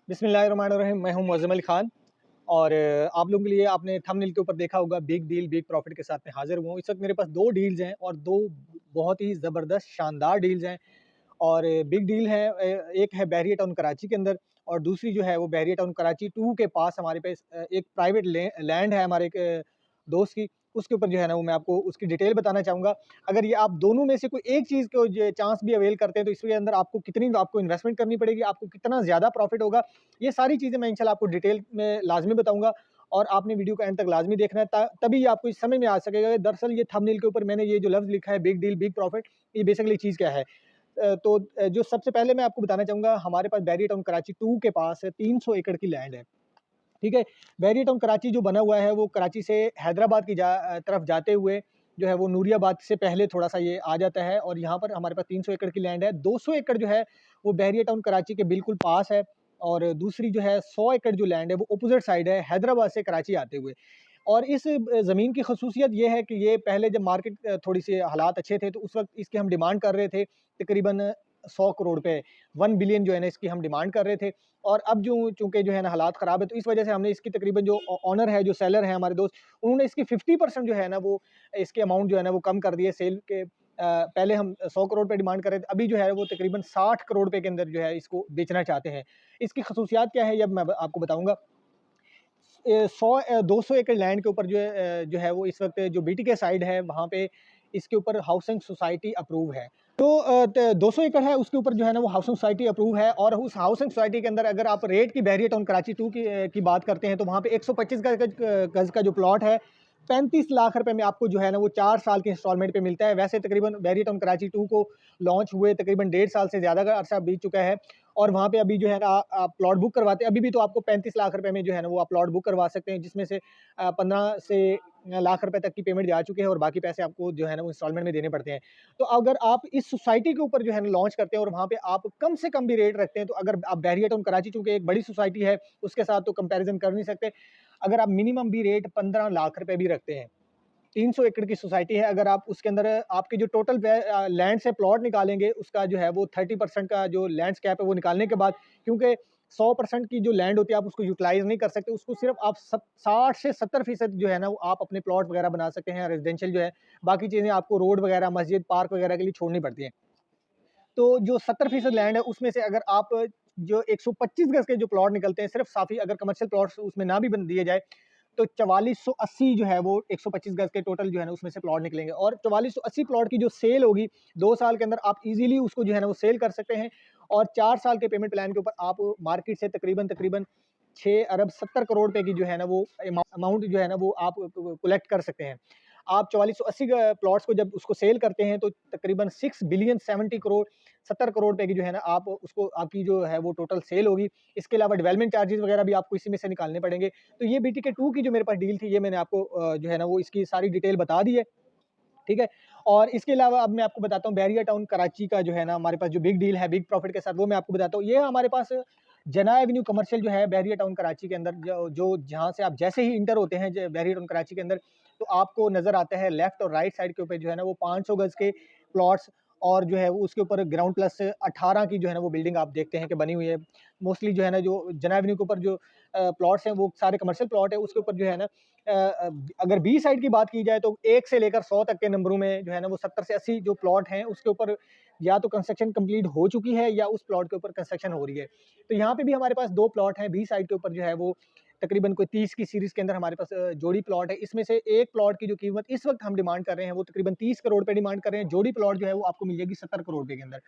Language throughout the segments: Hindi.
बिस्मिल्लाहिर्रहमानिर्रहीम। मैं हूं मुअज़्ज़म अली खान और आप लोगों के लिए आपने थंबनेल के ऊपर देखा होगा बिग डील बिग प्रॉफिट के साथ मैं हाज़िर हुआ हूं। इस वक्त मेरे पास 2 डील्स हैं और 2 बहुत ही ज़बरदस्त शानदार डील्स हैं और बिग डील है एक है बहरिया टाउन कराची के अंदर और दूसरी जो है वो बहरिया टाउन कराची 2 के पास हमारे पास एक प्राइवेट लैंड है हमारे एक दोस्त की, उसके ऊपर जो है ना वो मैं आपको उसकी डिटेल बताना चाहूँगा। अगर ये आप दोनों में से कोई एक चीज़ को ज चांस भी अवेल करते हैं तो इसके अंदर आपको कितनी आपको इन्वेस्टमेंट करनी पड़ेगी, आपको कितना ज़्यादा प्रॉफ़िट होगा, ये सारी चीज़ें मैं इंशाल्लाह आपको डिटेल में लाज़मी बताऊँगा और आपने वीडियो को एंड तक लाज़मी देखना है तभी आपको इस समझ में आ सकेगा कि दरअसल ये थंबनेल के ऊपर मैंने ये जो लफ्ज़ लिखा है बिग डील बिग प्रॉफिट, ये बेसिकली चीज़ क्या है। जो सबसे पहले मैं आपको बताना चाहूँगा हमारे पास बहरिया टाउन कराची 2 के पास 300 एकड़ की लैंड है। ठीक है? बहरिया टाउन कराची जो बना हुआ है वो कराची से हैदराबाद की तरफ जाते हुए जो है वो नूरियाबाद से पहले थोड़ा-सा ये आ जाता है और यहाँ पर हमारे पास 300 एकड़ की लैंड है। 200 एकड़ जो है वो बहरिया टाउन कराची के बिल्कुल पास है और दूसरी जो है 100 एकड़ जो लैंड है वो अपोज़िट साइड है हैदराबाद से कराची आते हुए। और इस ज़मीन की ख़ुसूसियत ये है कि ये पहले जब मार्केट थोड़ी-सी हालात अच्छे थे तो उस वक़्त इसकी हम डिमांड कर रहे थे तकरीबन 100 करोड़ रुपए, 1 बिलियन जो है ना इसकी हम डिमांड कर रहे थे। और अब जो चूँकि जो है ना हालात ख़राब है तो इस वजह से हमने इसकी तकरीबन जो ओनर है, जो सेलर है हमारे दोस्त, उन्होंने इसकी 50% जो है ना वो इसके अमाउंट जो है ना वो कम कर दिए सेल के। पहले हम 100 करोड़ पे डिमांड कर रहे थे, अभी जो है वो तकरीबन 60 करोड़ रुपए के अंदर जो है इसको बेचना चाहते हैं। इसकी ख़ुसूसियात क्या है ये अब मैं आपको बताऊँगा। 200 एकड़ लैंड के ऊपर जो है वो इस वक़्त जो बीटीके साइड है वहाँ पे इसके ऊपर हाउसिंग सोसाइटी अप्रूव है। तो 200 एकड़ है उसके ऊपर जो है ना वो हाउसिंग सोसाइटी अप्रूव है और उस हाउसिंग सोसाइटी के अंदर अगर आप रेट की बहरिया टाउन कराची 2 की बात करते हैं तो वहाँ पे 125 गज़ का जो प्लॉट है 35 लाख रुपए में आपको जो है ना वो 4 साल के इंस्टॉलमेंट पे मिलता है। वैसे तकरीबन बहरिया टाउन कराची 2 को लॉन्च हुए तकरीबन 1.5 साल से ज़्यादा का अरसा बीत चुका है और वहाँ पे अभी जो है ना आप प्लॉट बुक करवाते हैं, अभी भी तो आपको 35 लाख रुपए में जो है ना वो आप प्लॉट बुक करवा सकते हैं, जिसमें से 15 से लाख रुपए तक की पेमेंट जा चुके हैं और बाकी पैसे आपको जो है ना वो इंस्टॉलमेंट में देने पड़ते हैं। तो अगर आप इस सोसाइटी के ऊपर जो है ना लॉन्च करते हैं और वहाँ पे आप कम से कम भी रेट रखते हैं, तो अगर आप बहरिया टाउन कराची चूँकि एक बड़ी सोसाइटी है, उसके साथ तो कंपैरिज़न कर नहीं सकते। अगर आप मिनिमम भी रेट 15 लाख रुपए भी रखते हैं, 300 एकड़ की सोसाइटी है, अगर आप उसके अंदर आपके जो टोटल लैंड से प्लॉट निकालेंगे, उसका जो है वो 30% का जो लैंडस्केप है वो निकालने के बाद, क्योंकि 100% की जो लैंड होती है आप उसको यूटिलाइज़ नहीं कर सकते, उसको सिर्फ आप 60 से 70% जो है ना वो आप अपने प्लॉट वगैरह बना सकते हैं, रेज़िडेंशियल जो है, बाकी चीज़ें आपको रोड वगैरह, मस्जिद, पार्क वगैरह के लिए छोड़नी पड़ती हैं। तो जो 70% लैंड है उसमें से अगर आप जो 125 गज़ के जो प्लॉट निकलते हैं, सिर्फ साफ़ी अगर कमर्शियल प्लॉट्स उसमें ना भी बन दिए जाए, तो 4480 जो है वो 125 गज़ के टोटल जो है ना उसमें से प्लॉट निकलेंगे और 4480 प्लॉट की जो सेल होगी 2 साल के अंदर आप इज़िली उसको जो है ना वो सेल कर सकते हैं और 4 साल के पेमेंट प्लान के ऊपर आप मार्केट से तकरीबन 6 अरब 70 करोड़ रुपए की जो है ना वो अमाउंट जो है ना वो आप कलेक्ट कर सकते हैं। आप 4480 प्लॉट्स को जब उसको सेल करते हैं तो तकरीबन 6 बिलियन 70 करोड़ 70 करोड़ रुपए की जो है ना आप उसको आपकी जो है वो टोटल सेल होगी। इसके अलावा डेवलपमेंट चार्जेस वगैरह भी आपको इसी में से निकालने पड़ेंगे। तो ये बीटीके 2 की जो मेरे पास डील थी ये मैंने आपको जो है ना वो इसकी सारी डिटेल बता दी है। ठीक है? और इसके अलावा अब मैं आपको बताता हूँ बहरिया टाउन कराची का जो है ना हमारे पास जो बिग डील है, बिग प्रॉफिट के साथ वो मैं आपको बताता हूँ। ये हमारे पास जना एवेन्यू कमर्शियल जो है बहरिया टाउन कराची के अंदर जो जो जहाँ से आप जैसे ही इंटर होते हैं बहरिया टाउन कराची के अंदर, तो आपको नज़र आता है लेफ्ट और राइट साइड के ऊपर जो है ना वो 500 गज़ के प्लॉट्स और जो है वो उसके ऊपर ग्राउंड प्लस 18 की जो है ना वो बिल्डिंग आप देखते हैं कि बनी हुई है। मोस्टली जो है ना जो जना एवेन्यू के ऊपर जो प्लॉट्स हैं वो सारे कमर्शियल प्लॉट है, उसके ऊपर जो है ना अगर बी साइड की बात की जाए तो 1 से लेकर 100 तक के नंबरों में जो है ना वो 70 से 80 जो प्लॉट हैं उसके ऊपर या तो कंस्ट्रक्शन कंप्लीट हो चुकी है या उस प्लॉट के ऊपर कंस्ट्रक्शन हो रही है। तो यहाँ पे भी हमारे पास 2 प्लॉट हैं, बी साइड के ऊपर जो है वो तकरीबन कोई 30 की सीरीज़ के अंदर हमारे पास जोड़ी प्लॉट है। इसमें से एक प्लॉट की जो कीमत इस वक़्त हम डिमांड कर रहे हैं वो तकरीबन 30 करोड़ पे डिमांड कर रहे हैं। जोड़ी प्लॉट जो है वो आपको मिल जाएगी 70 करोड़ रुपए के अंदर।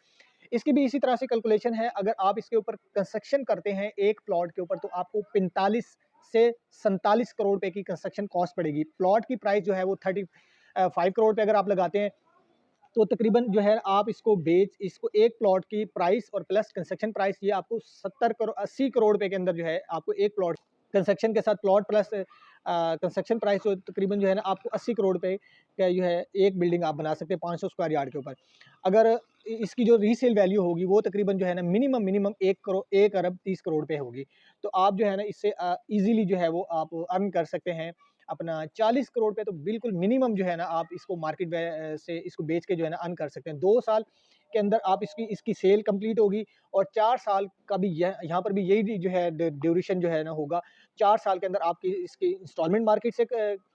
इसकी भी इसी तरह से कैलकुलेशन है, अगर आप इसके ऊपर कंस्ट्रक्शन करते हैं एक प्लॉट के ऊपर तो आपको 45 से 47 करोड़ रुपए की कंस्ट्रक्शन कॉस्ट पड़ेगी। प्लॉट की प्राइस जो है वो 5 करोड़ रुपए अगर आप लगाते हैं तो तकरीबन जो है आप इसको एक प्लॉट की प्राइस और प्लस कंस्ट्रक्शन प्राइस ये आपको 80 करोड़ रुपए के अंदर जो है आपको एक प्लॉट कंस्ट्रक्शन के साथ प्लॉट प्लस कंस्ट्रक्शन प्राइस जो तकरीबन जो है ना आपको 80 करोड़ रुपए का जो है एक बिल्डिंग आप बना सकते हैं 500 स्क्वायर यार्ड के ऊपर। अगर इसकी जो रीसेल वैल्यू होगी वो तकरीबन जो है ना मिनिमम 1 अरब 30 करोड़ रुपए होगी। तो आप जो है ना इससे ईज़िली जो है वो आप अर्न कर सकते हैं अपना 40 करोड़ पे, तो बिल्कुल मिनिमम जो है ना आप इसको मार्केट से इसको बेच के जो है ना अर्न कर सकते हैं। 2 साल के अंदर आप इसकी सेल कंप्लीट होगी और 4 साल का भी यहाँ पर भी यही जो है ड्यूरेशन जो है ना होगा। 4 साल के अंदर आपकी इसकी इंस्टॉलमेंट मार्केट से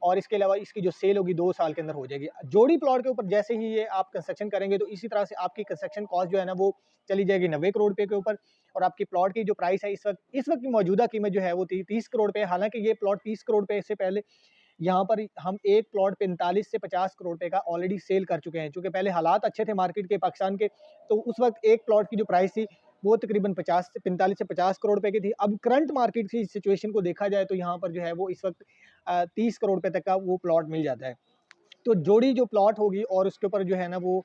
और इसके अलावा इसकी जो सेल होगी 2 साल के अंदर हो जाएगी। जोड़ी प्लॉट के ऊपर जैसे ही ये आप कंस्ट्रक्शन करेंगे तो इसी तरह से आपकी कंस्ट्रक्शन कॉस्ट जो है ना वो चली जाएगी 90 करोड़ रुपए के ऊपर और आपकी प्लॉट की जो प्राइस है इस वक्त की मौजूदा कीमत जो है वो 30 करोड़ रुपए है। हालांकि ये प्लॉट 30 करोड़ रुपए से पहले यहाँ पर हम एक प्लॉट 45 से 50 करोड़ रुपए का ऑलरेडी सेल कर चुके हैं। चूंकि पहले हालात अच्छे थे मार्केट के पाकिस्तान के, तो उस वक्त एक प्लॉट की जो प्राइस थी वो तकरीबन 45 से 50 करोड़ रुपए की थी। अब करंट मार्केट की सिचुएशन को देखा जाए तो यहाँ पर जो है वो इस वक्त 30 करोड़ रुपए तक का वो प्लॉट मिल जाता है। तो जोड़ी जो प्लॉट होगी और उसके ऊपर जो है ना वो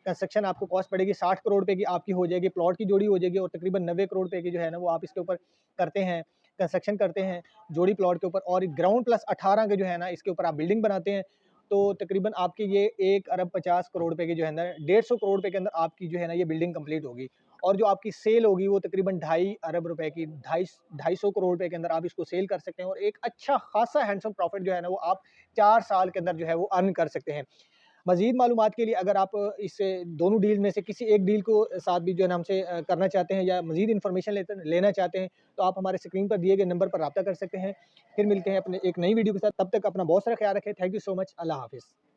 कंस्ट्रक्शन आपको कॉस्ट पड़ेगी 60 करोड़ रुपए की आपकी हो जाएगी, प्लॉट की जोड़ी हो जाएगी और तकरीबन 90 करोड़ रुपए की जो है ना वो आप इसके ऊपर करते हैं, कंस्ट्रक्शन करते हैं जोड़ी प्लॉट के ऊपर और ग्राउंड प्लस 18 के जो है ना इसके ऊपर आप बिल्डिंग बनाते हैं तो तकरीबन आपकी ये 1 अरब 50 करोड़ रुपए की जो है ना 150 करोड़ रुपए के अंदर आपकी जो है ना ये बिल्डिंग कंप्लीट होगी और जो आपकी सेल होगी वो तकरीबन 2.5 अरब रुपए की 250 करोड़ रुपए के अंदर आप इसको सेल कर सकते हैं और एक अच्छा खासा हैंडसम प्रॉफिट जो है ना वो आप 4 साल के अंदर जो है वो अर्न कर सकते हैं। मज़ीद मालूमात के लिए अगर आप इस दोनों डील में से किसी एक डील को साथ भी जो है ना हमसे करना चाहते हैं या मज़ीद इन्फॉर्मेशन लेना चाहते हैं तो आप हमारे स्क्रीन पर दिए गए नंबर पर रब्ता कर सकते हैं। फिर मिलते हैं अपने एक नई वीडियो के साथ, तब तक अपना बहुत सारा ख्याल रखें। Thank you so much. अल्लाह हाफ़िज़।